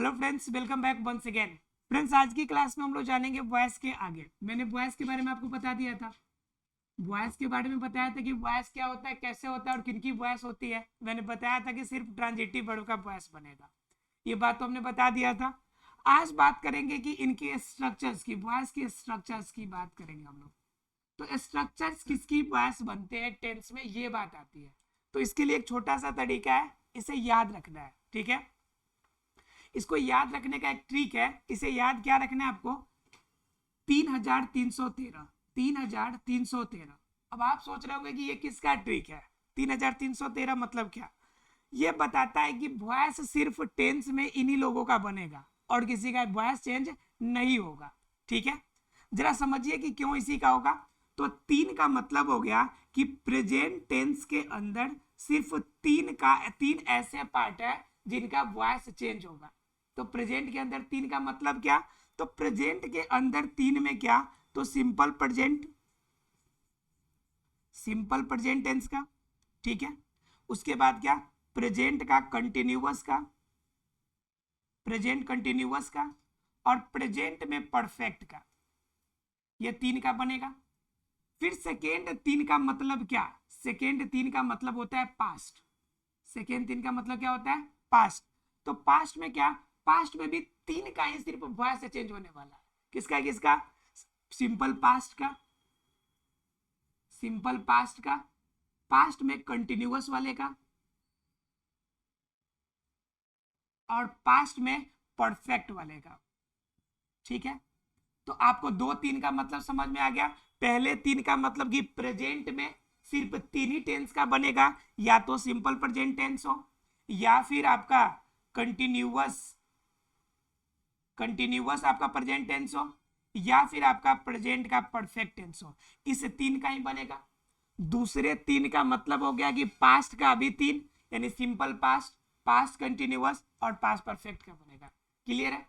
Hello friends, welcome back once again. Friends, आज की class में हम लोग जानेंगे वॉइस के आगे। मैंने वॉइस के बारे में आपको बता दिया था, वॉइस के बारे में बताया था कि वॉइस क्या होता है, कैसे होता है और किनकी वॉइस होती है। मैंने बताया था कि सिर्फ ट्रांजिटिव वर्ड का वॉइस बनेगा, ये बात तो हमने बता दिया था। आज बात करेंगे कि इनके स्ट्रक्चर्स की, वॉइस के स्ट्रक्चर्स की बात करेंगे हम लोग। तो स्ट्रक्चर्स किसकी वॉइस बनते हैं टेंस में, ये बात आती है। तो इसके लिए एक छोटा सा तरीका है, इसे याद रखना है, ठीक है। इसको याद रखने का एक ट्रिक है, इसे याद क्या रखना है आपको, 3313। 3313। अब आप सोच रहे होंगे कि ये किसका ट्रिक है, 3313 मतलब क्या। ये बताता है कि वॉइस सिर्फ टेंस में इन्हीं लोगों का बनेगा और किसी का वॉइस चेंज नहीं होगा, ठीक है। जरा समझिए कि क्यों इसी का होगा। तो तीन का मतलब हो गया कि प्रेजेंट टेंस के अंदर सिर्फ तीन ऐसे पार्ट है जिनका वॉइस चेंज होगा। तो प्रेजेंट के अंदर तीन का मतलब क्या, तो प्रेजेंट के अंदर तीन में क्या, तो simple present, simple present tense का, ठीक है। उसके बाद क्या, प्रेजेंट का कंटिन्यूअस का, प्रेजेंट कंटिन्यूअस का, और प्रेजेंट में परफेक्ट का, ये तीन का बनेगा। फिर सेकेंड तीन का मतलब क्या, सेकेंड तीन का मतलब होता है पास्ट। सेकेंड तीन का मतलब क्या होता है, पास्ट। तो पास्ट में क्या, पास्ट में भी तीन का ही सिर्फ वॉइस चेंज होने वाला है। किसका किसका, सिंपल पास्ट का, सिंपल पास्ट का, पास्ट में कंटिन्यूअस वाले का, और पास्ट में परफेक्ट वाले का, ठीक है। तो आपको दो तीन का मतलब समझ में आ गया। पहले तीन का मतलब कि प्रेजेंट में सिर्फ तीन ही टेंस का बनेगा, या तो सिंपल प्रेजेंट टेंस हो, या फिर आपका कंटिन्यूअस, कंटिन्यूअस आपका प्रेजेंट टेंस हो, या फिर आपका प्रेजेंट का परफेक्ट टेंस हो। इस तीन का ही बनेगा। दूसरे तीन का मतलब हो गया कि पास्ट का भी तीन, यानी सिंपल पास्ट, पास्ट कंटिन्यूअस और पास्ट परफेक्ट का बनेगा। क्लियर है।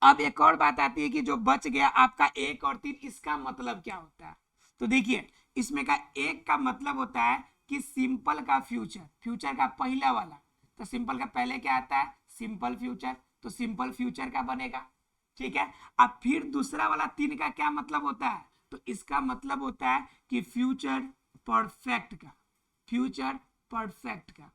अब एक और बात आती है कि जो बच गया आपका एक और तीन, इसका मतलब क्या होता है। तो देखिए, इसमें का एक का मतलब होता है कि सिंपल का फ्यूचर, फ्यूचर का पहला वाला। तो सिंपल का पहले क्या आता है, सिंपल फ्यूचर, तो सिंपल फ्यूचर का बनेगा, ठीक है। अब फिर दूसरा वाला तीन का क्या मतलब होता है, तो इसका मतलब होता है कि फ्यूचर परफेक्ट का, फ्यूचर परफेक्ट का,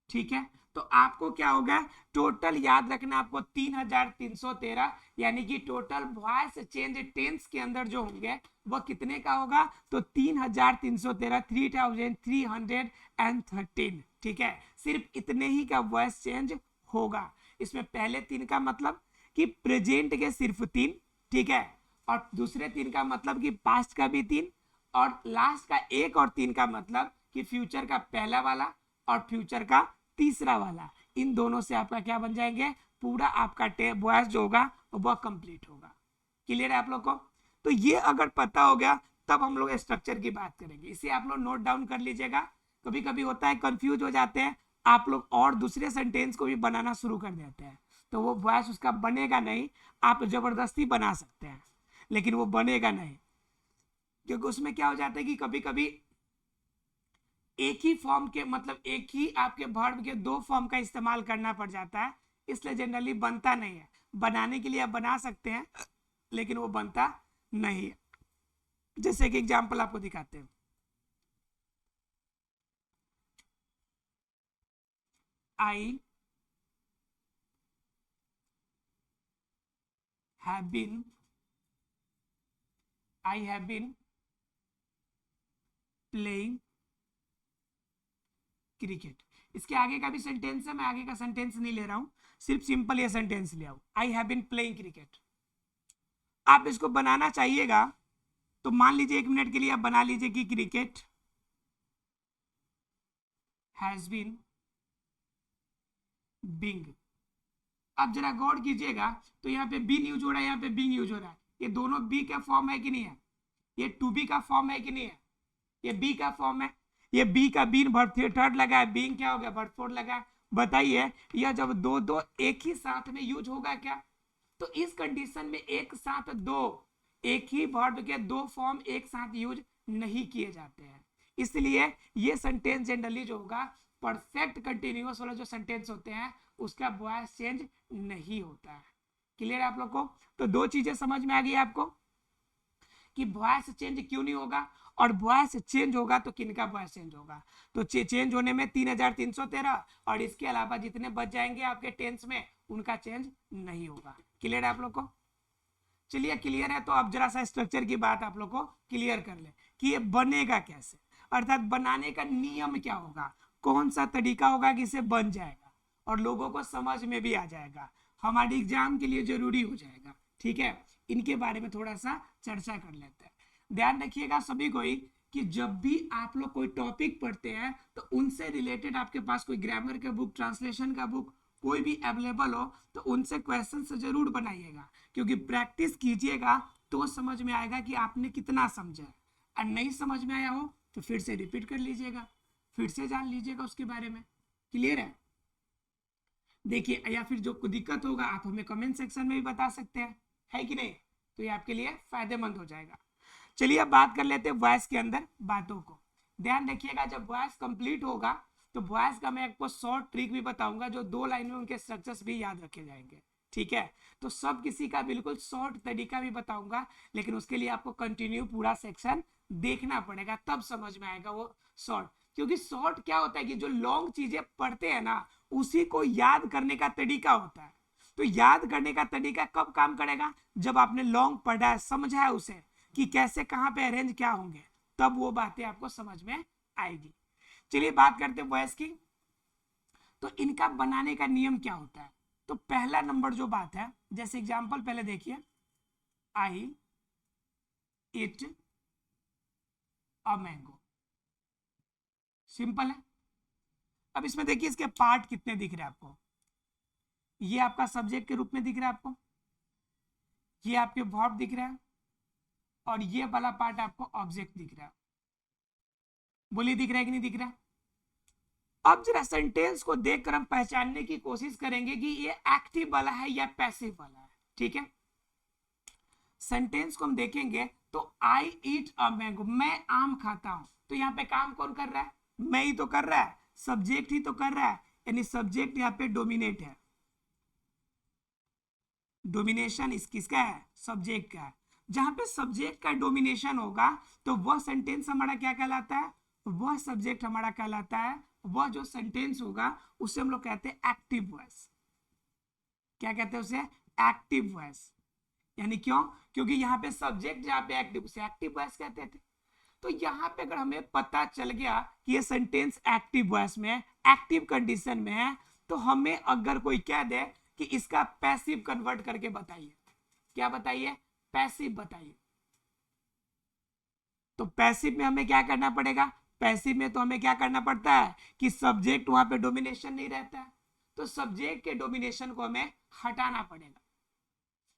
ठीक है। तो आपको क्या होगा, टोटल याद रखना आपको 3313, यानी कि टोटल वॉइस चेंज टेंस के अंदर जो होंगे वह कितने का होगा, तो 3313, 3313, ठीक है। सिर्फ इतने ही का वॉइस चेंज होगा। इसमें पहले तीन का मतलब कि प्रेजेंट के सिर्फ तीन, ठीक है, और दूसरे तीन का मतलब कि पास्ट का भी तीन, और लास्ट का एक और तीन का मतलब कि फ्यूचर का पहला वाला और फ्यूचर का तीसरा वाला। इन दोनों से आपका क्या बन जाएंगे, पूरा आपका वॉइस जो होगा वह कंप्लीट होगा। क्लियर है आप लोग को। तो ये अगर पता हो गया तब हम लोग स्ट्रक्चर की बात करेंगे। इसे आप लोग नोट डाउन कर लीजिएगा। कभी कभी होता है कंफ्यूज हो जाते हैं आप लोग और दूसरे सेंटेंस को भी बनाना शुरू कर देते हैं, तो वो वॉइस उसका बनेगा नहीं। आप जबरदस्ती बना सकते हैं लेकिन वो बनेगा नहीं, क्योंकि उसमें क्या हो जाता है कि कभी कभी एक ही फॉर्म के, मतलब एक ही आपके वर्ब के दो फॉर्म का इस्तेमाल करना पड़ जाता है, इसलिए जनरली बनता नहीं है। बनाने के लिए आप बना सकते हैं लेकिन वो बनता नहीं है। जैसे कि एग्जांपल आपको दिखाते हैं, I have been, I have been playing cricket. इसके आगे का भी सेंटेंस है, मैं आगे का सेंटेंस नहीं ले रहा हूं, सिर्फ सिंपल ये सेंटेंस ले आऊं, I have been playing cricket. आप इसको बनाना चाहिएगा तो मान लीजिए 1 मिनट के लिए आप बना लीजिए कि क्रिकेट हैज बीन बिंग। अब जरा गौर कीजिएगा, तो यहाँ पे बीन यूज हो रहा है, यहाँ पे बिंग यूज हो रहा है। ये दोनों बी का फॉर्म है कि नहीं है, ये टू बी का फॉर्म है कि नहीं है, ये बी का फॉर्म है। ये बी का बीन वर्ब थर्ड लगा है, बीइंग क्या हो गया, वर्ब फोर्थ लगा है। बताइए यह जब दो दो एक ही साथ में यूज होगा क्या, तो इस कंडीशन में एक साथ दो, एक ही वर्ब के दो फॉर्म एक साथ यूज नहीं किए जाते हैं। इसलिए ये सेंटेंस जनरली जो होगा, परफेक्ट कंटिन्यूअस वाला जो सेंटेंस होते हैं उसका वॉइस चेंज नहीं होता है। क्लियर है आप लोग को? तो दो चीजें समझ में आ गई आपको कि वॉइस चेंज क्यों नहीं होगा, और वॉइस चेंज होगा तो किनका वॉइस चेंज होगा। तो चेंज होने में 3313 और इसके अलावा जितने बच जाएंगे आपके टेंस में उनका चेंज नहीं होगा। क्लियर है आप लोग को? चलिए क्लियर है, तो अब जरा सा स्ट्रक्चर की बात आप लोग को क्लियर कर ले कि ये बनेगा कैसे, अर्थात बनाने का नियम क्या होगा, कौन सा तरीका होगा कि इसे बन जाएगा और लोगों को समझ में भी आ जाएगा, हमारे एग्जाम के लिए जरूरी हो जाएगा। ठीक है, इनके बारे में थोड़ा सा चर्चा कर लेते हैं। ध्यान रखिएगा सभी को ही कि जब भी आप लोग कोई टॉपिक पढ़ते हैं तो उनसे रिलेटेड आपके पास कोई ग्रामर का बुक, ट्रांसलेशन का बुक कोई भी अवेलेबल हो तो उनसे क्वेश्चन से जरूर बनाइएगा, क्योंकि प्रैक्टिस कीजिएगा तो समझ में आएगा कि आपने कितना समझा है। और नहीं समझ में आया हो तो फिर से रिपीट कर लीजिएगा, फिर से जान लीजिएगा उसके बारे में। क्लियर है? देखिए, या फिर जो दिक्कत होगा आप हमें कमेंट सेक्शन में भी बता सकते हैं, है कि नहीं? तो ये आपके लिए फायदेमंद हो जाएगा। चलिए अब बात कर लेते हैं वॉइस के अंदर बातों को। ध्यान रखिएगा, जब वॉइस कंप्लीट होगा तो वॉइस का मैं आपको शॉर्ट ट्रिक भी बताऊंगा, जो 2 लाइन में उनके स्ट्रक्चर्स भी याद रखे जाएंगे। ठीक है, तो सब किसी का बिल्कुल शॉर्ट तरीका भी बताऊंगा, लेकिन उसके लिए आपको कंटिन्यू पूरा सेक्शन देखना पड़ेगा, तब समझ में आएगा वो शॉर्ट। क्योंकि शॉर्ट क्या होता है कि जो लॉन्ग चीजें पढ़ते हैं ना उसी को याद करने का तरीका होता है। तो याद करने का तरीका कब काम करेगा? जब आपने लॉन्ग पढ़ा है, समझा है उसे कि कैसे कहाँ पे अरेंज क्या होंगे, तब वो बातें आपको समझ में आएगी। चलिए बात करते हैं वॉइस की। तो इनका बनाने का नियम क्या होता है? तो पहला नंबर जो बात है, जैसे एग्जांपल पहले देखिए, आई इट अ मैंगो, सिंपल है। अब इसमें देखिए इसके पार्ट कितने दिख रहे हैं आपको। ये आपका सब्जेक्ट के रूप में दिख रहा है आपको, ये आपके वर्ब दिख रहा है, और ये वाला पार्ट आपको ऑब्जेक्ट दिख रहा है। बोलिए दिख रहा है कि नहीं दिख रहा है? अब जरा सेंटेंस को देखकर हम पहचानने की कोशिश करेंगे कि ये एक्टिव वाला है या पैसिव वाला है। ठीक है, सेंटेंस को हम देखेंगे तो आई ईट अ मैंगो, मैं आम खाता हूं, तो यहाँ पे काम कौन कर रहा है? मैं ही तो कर रहा है, सब्जेक्ट ही तो कर रहा है, यानी सब्जेक्ट यहाँ पे डोमिनेट है। डोमिनेशन किसका है? सब्जेक्ट का है। जहां पे सब्जेक्ट का डोमिनेशन होगा तो वह सेंटेंस हमारा क्या कहलाता है? वह सब्जेक्ट हमारा कहलाता है, वह जो सेंटेंस होगा उसे हम लोग कहते हैं एक्टिव वॉइस। क्या कहते हैं उसे? Active voice. यानी क्यों? क्योंकि यहाँ पे सब्जेक्ट जहाँ पे एक्टिव, उसे एक्टिव वॉइस कहते थे। तो यहाँ पे अगर हमें पता चल गया कि ये सेंटेंस एक्टिव वॉइस में है, एक्टिव कंडीशन में है, तो हमें अगर कोई कह दे कि इसका पैसिव कन्वर्ट करके बताइए, क्या बताइए? पैसिव बताइए, तो पैसिव में हमें क्या करना पड़ेगा? पैसिव में तो हमें क्या करना पड़ता है कि सब्जेक्ट वहां पे डोमिनेशन नहीं रहता है, तो सब्जेक्ट के डोमिनेशन को हमें हटाना पड़ेगा।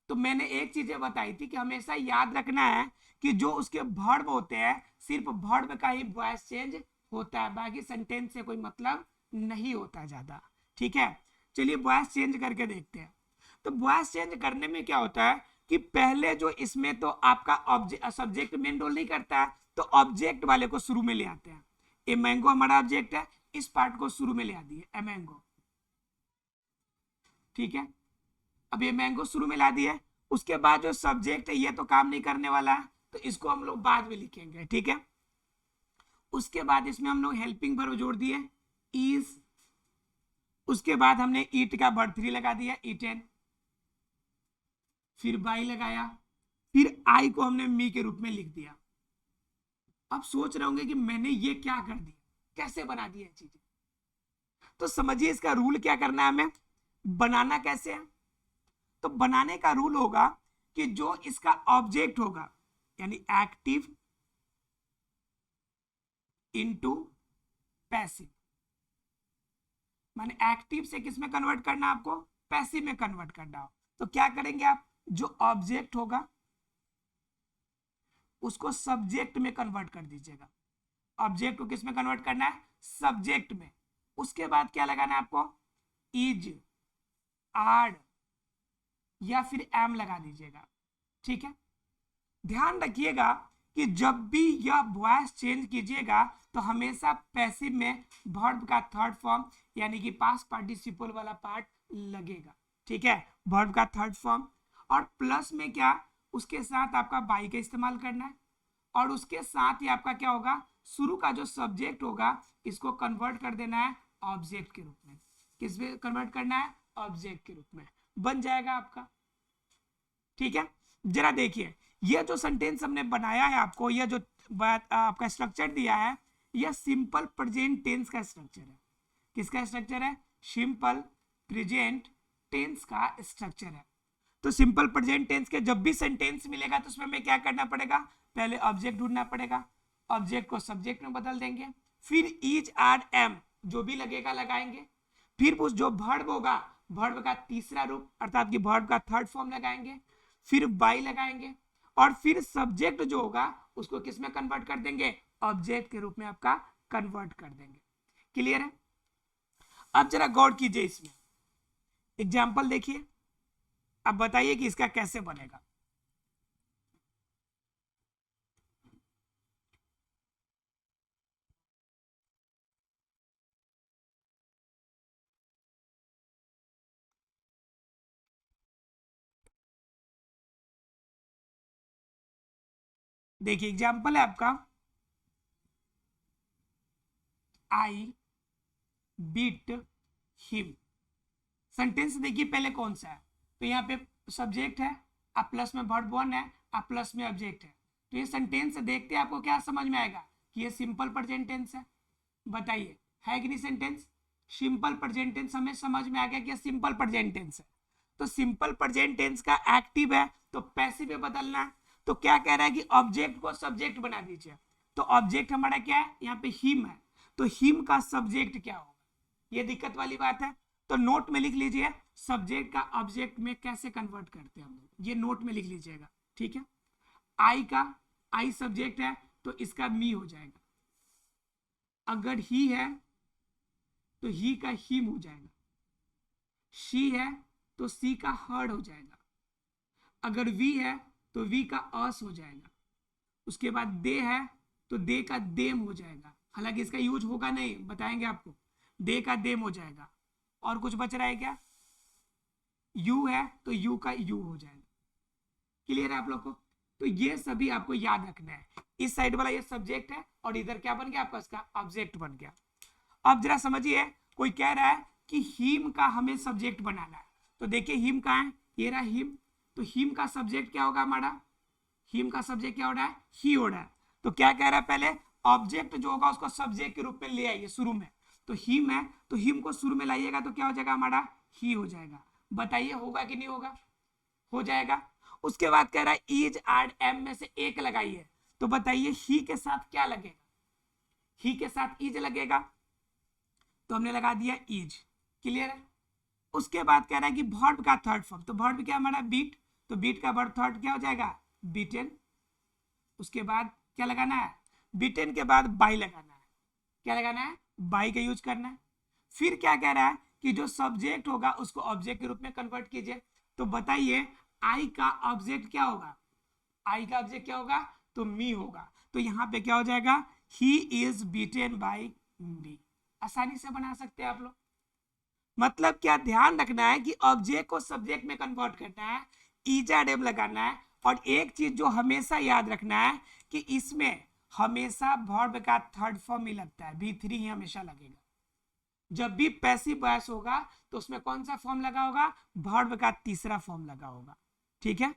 तो मैंने एक चीज बताई थी कि हमेशा याद रखना है कि जो उसके वर्ब होते हैं सिर्फ वर्ब का ही वॉइस चेंज होता है, बाकी सेंटेंस से कोई मतलब नहीं होता ज्यादा। ठीक है, चलिए वॉइस चेंज करके देखते हैं। तो वॉइस चेंज करने में क्या होता है कि पहले जो इसमें तो आपका सब्जेक्ट मेन रोल नहीं करता है, तो ऑब्जेक्ट वाले को शुरू में ले आते हैं। ए मैंगो हमारा ऑब्जेक्ट है, इस पार्ट को शुरू में ले आ दिए, ए मैंगो। ठीक है, अब ये मैंगो शुरू में ला दिए, उसके बाद जो सब्जेक्ट है ये तो काम नहीं करने वाला है, तो इसको हम लोग बाद में लिखेंगे। ठीक है, उसके बाद इसमें हम लोग हेल्पिंग वर्ब जोड़ दिए, इज। उसके बाद हमने ईट का वर्ब 3 लगा दिया, ईटेन। फिर बाई लगाया, फिर आई को हमने मी के रूप में लिख दिया। अब सोच रहे होंगे कि मैंने ये क्या कर दिया, कैसे बना दिया चीजें। तो समझिए इसका रूल क्या करना है हमें, बनाना कैसे है। तो बनाने का रूल होगा कि जो इसका ऑब्जेक्ट होगा, यानी एक्टिव इनटू पैसिव, माने एक्टिव से किस में कन्वर्ट करना आपको? पैसिव में कन्वर्ट करना हो। तो क्या करेंगे आप? जो ऑब्जेक्ट होगा उसको सब्जेक्ट में कन्वर्ट कर दीजिएगा। ऑब्जेक्ट को किस में कन्वर्ट करना है? सब्जेक्ट में। उसके बाद क्या लगाना है आपको? इज, आर या फिर एम लगा दीजिएगा। ठीक है, ध्यान रखिएगा कि जब भी यह वॉइस चेंज कीजिएगा तो हमेशा पैसिव में वर्ब का थर्ड फॉर्म यानी कि पास्ट पार्टिसिपल वाला पार्ट लगेगा, ठीक है, वर्ब का थर्ड फॉर्म। और प्लस में क्या, उसके साथ आपका बाई का इस्तेमाल करना है, और उसके साथ ही आपका क्या होगा, शुरू का जो सब्जेक्ट होगा इसको कन्वर्ट कर देना है ऑब्जेक्ट के रूप में। किस में कन्वर्ट करना है, ऑब्जेक्ट के रूप में, बन जाएगा आपका, ठीक है। जरा देखिए ये जो सेंटेंस हमने बनाया है आपको, यह जो बात आपका स्ट्रक्चर दिया है, यह सिंपल प्रेजेंट टेंस का स्ट्रक्चर है। किसका स्ट्रक्चर है, सिंपल प्रेजेंट टेंस का स्ट्रक्चर है। तो सिंपल प्रेजेंट टेंस के जब भी सेंटेंस मिलेगा तो उसमें हमें क्या करना पड़ेगा, पहले ऑब्जेक्ट ढूंढना पड़ेगा, ऑब्जेक्ट को सब्जेक्ट में बदल देंगे, फिर इज आर एम जो भी लगेगा लगाएंगे, फिर उस जो वर्ब होगा वर्ब का तीसरा रूप अर्थात कि वर्ब का थर्ड फॉर्म लगाएंगे, फिर बाई लगाएंगे, और फिर सब्जेक्ट जो होगा उसको किस में कन्वर्ट कर देंगे, ऑब्जेक्ट के रूप में आपका कन्वर्ट कर देंगे। क्लियर है। अब जरा गौर कीजिए, इसमें एग्जाम्पल देखिए, अब बताइए कि इसका कैसे बनेगा। देखिए एग्जाम्पल है आपका, आई बीट हिम। सेंटेंस देखिए पहले कौन सा है, तो यहाँ पे सब्जेक्ट है, अब प्लस में वर्ब वन है, अब प्लस में ऑब्जेक्ट है। तो ये सेंटेंस देखते आपको क्या समझ में आएगा कि ये सिंपल प्रेजेंट टेंस है। बताइए है कि नहीं, सेंटेंस सिंपल प्रेजेंट टेंस हमें समझ में आ गया कि सिंपल प्रेजेंट टेंस है। तो सिंपल प्रेजेंट टेंस का एक्टिव है तो पैसिव में बदलना है। तो क्या कह रहा है कि ऑब्जेक्ट को सब्जेक्ट बना दीजिए। तो ऑब्जेक्ट हमारा क्या है, यहाँ पे हिम है, तो हिम का सब्जेक्ट क्या होगा, ये दिक्कत वाली बात है। तो नोट में लिख लीजिए सब्जेक्ट का ऑब्जेक्ट में कैसे कन्वर्ट करते हैं हम लोग, ये नोट में लिख लीजिएगा, ठीक है। आई का, आई सब्जेक्ट है तो इसका मी हो जाएगा, अगर ही है तो ही का हिम हो जाएगा, शी है तो सी का हर्ड हो जाएगा, अगर वी है तो वी का अस हो जाएगा, उसके बाद दे है तो दे का देम हो जाएगा, हालांकि इसका यूज होगा नहीं, बताएंगे आपको, दे का देम हो जाएगा। और कुछ बच रहा है क्या, यू है तो यू का यू हो जाएगा। क्लियर है आप लोग को। तो ये सभी आपको याद रखना है, इस साइड वाला ये सब्जेक्ट है और इधर क्या बन गया आपका, इसका ऑब्जेक्ट बन गया। अब जरा समझिए, कोई कह रहा है कि हिम का हमें सब्जेक्ट बनाना है, तो देखिए हिम कहाँ है, ये रहा हिम, तो हिम का सब्जेक्ट क्या होगा हमारा, हिम का सब्जेक्ट क्या हो रहा है, ही हो रहा है। तो क्या कह रहा है, पहले ऑब्जेक्ट जो होगा उसको सब्जेक्ट के रूप में ले आइए शुरू में, तो हिम है तो हिम को शुरू में लाइएगा तो क्या हो जाएगा हमारा, ही हो जाएगा। बताइए होगा कि नहीं होगा, हो जाएगा। उसके बाद कह रहा है इज आर एम में से एक लगाइए, तो बताइए ही के साथ क्या लगेगा, ही के साथ इज लगेगा, तो हमने लगा दिया इज। क्लियर है। उसके बाद कह रहा है कि वर्ब का थर्ड फॉर्म, तो वर्ब क्या हमारा बीट, तो बीट का वर्ब थर्ड क्या हो जाएगा, बीटेन। उसके बाद क्या लगाना है, बीटेन के बाद बाई लगाना है, क्या लगाना है, बाई का यूज करना है। फिर क्या कह रहा है कि जो सब्जेक्ट होगा उसको ऑब्जेक्ट के रूप में कन्वर्ट कीजिए, तो बताइए आई का ऑब्जेक्ट क्या होगा, आई का ऑब्जेक्ट क्या होगा, तो मी होगा, तो यहाँ पे क्या हो जाएगा, ही इज बीटेन बाई मी। आसानी से बना सकते हैं आप लोग। मतलब क्या ध्यान रखना है कि ऑब्जेक्ट को सब्जेक्ट में कन्वर्ट करना है, ईजर एम लगाना है, और एक चीज जो हमेशा याद रखना है कि इसमें हमेशा वर्ब का थर्ड फॉर्म ही लगता है, V3 ही हमेशा लगेगा। जब भी पैसिव वॉइस होगा तो उसमें कौन सा फॉर्म लगा होगा, वर्ब का तीसरा फॉर्म लगा होगा, ठीक है।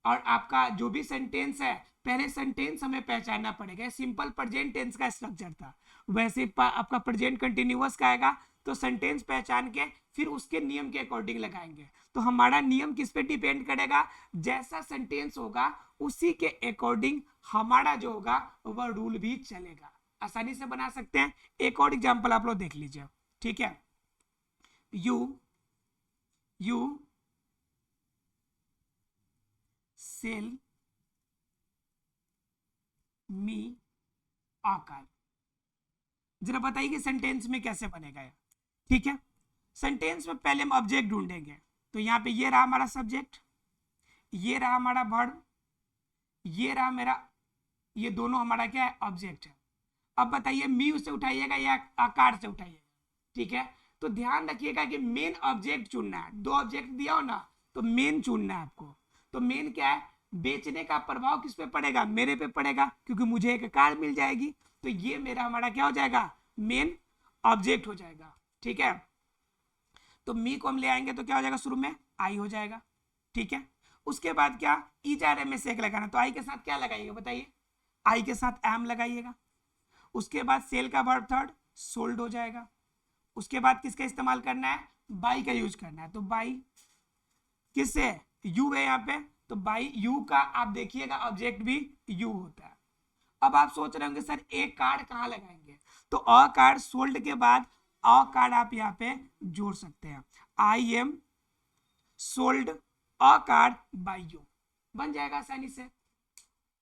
और आपका जो भी सेंटेंस है, पहले सेंटेंस हमें पहचानना पड़ेगा, सिंपल प्रेजेंट टेंस का स्ट्रक्चर था, वैसे आपका प्रेजेंट कंटिन्यूअस का आएगा, तो सेंटेंस पहचान के फिर उसके नियम के अकॉर्डिंग लगाएंगे। तो हमारा नियम किस पे डिपेंड करेगा, जैसा सेंटेंस होगा उसी के अकॉर्डिंग हमारा जो होगा वह रूल भी चलेगा। आसानी से बना सकते हैं। एक और एग्जांपल आप लोग देख लीजिए, ठीक है। यू सेल मी आकार, जरा बताइए कि सेंटेंस में कैसे बनेगा ये, ठीक है। सेंटेंस में पहले हम ऑब्जेक्ट ढूंढेंगे, तो यहाँ पे ये रहा हमारा सब्जेक्ट, ये रहा हमारा वर्ब, ये रहा मेरा ये दोनों हमारा क्या है, ऑब्जेक्ट है। अब बताइए मी से उठाइएगा या आकार से उठाइएगा, ठीक है। तो ध्यान रखिएगा कि मेन ऑब्जेक्ट चुनना है, दो ऑब्जेक्ट दिया हो ना तो मेन चुनना है आपको। तो मेन क्या है, बेचने का प्रभाव किस पे पड़ेगा, मेरे पे पड़ेगा, क्योंकि मुझे एक कार मिल जाएगी। तो ये मेरा हमारा क्या हो जाएगा, मेन ऑब्जेक्ट हो जाएगा, ठीक है। तो मी को हम ले आएंगे तो क्या हो जाएगा, शुरू में आई हो जाएगा, ठीक है। उसके बाद क्या, ई जा रहे में से एक लगाना, तो आई के साथ क्या लगाइएगा बताइए, आई के साथ एम लगाइएगा। उसके बाद सेल का वर्ब थर्ड सोल्ड हो जाएगा। उसके बाद किसका इस्तेमाल करना है, बाई का यूज करना है। तो बाई किससे, यू है यहाँ पे, तो बाई यू का आप देखिएगा ऑब्जेक्ट भी यू होता है। अब आप सोच रहे होंगे सर एक कार्ड कहाँ लगाएंगे, तो अ कार्ड सोल्ड के बाद अ कार्ड आप यहाँ पे जोड़ सकते हैं, I am sold a card by you, बन जाएगा आसानी से।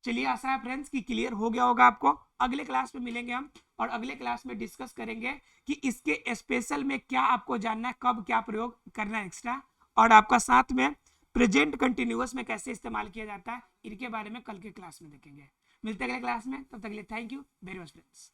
चलिए आशा है फ्रेंड्स कि क्लियर हो गया होगा आपको। अगले क्लास में मिलेंगे हम और अगले क्लास में डिस्कस करेंगे कि इसके स्पेशल में क्या आपको जानना है, कब क्या प्रयोग करना है एक्स्ट्रा, और आपका साथ में प्रेजेंट कंटिन्यूअस में कैसे इस्तेमाल किया जाता है, इनके बारे में कल के क्लास में देखेंगे। मिलते हैं अगले क्लास में, तब तक के लिए thank you very much friends.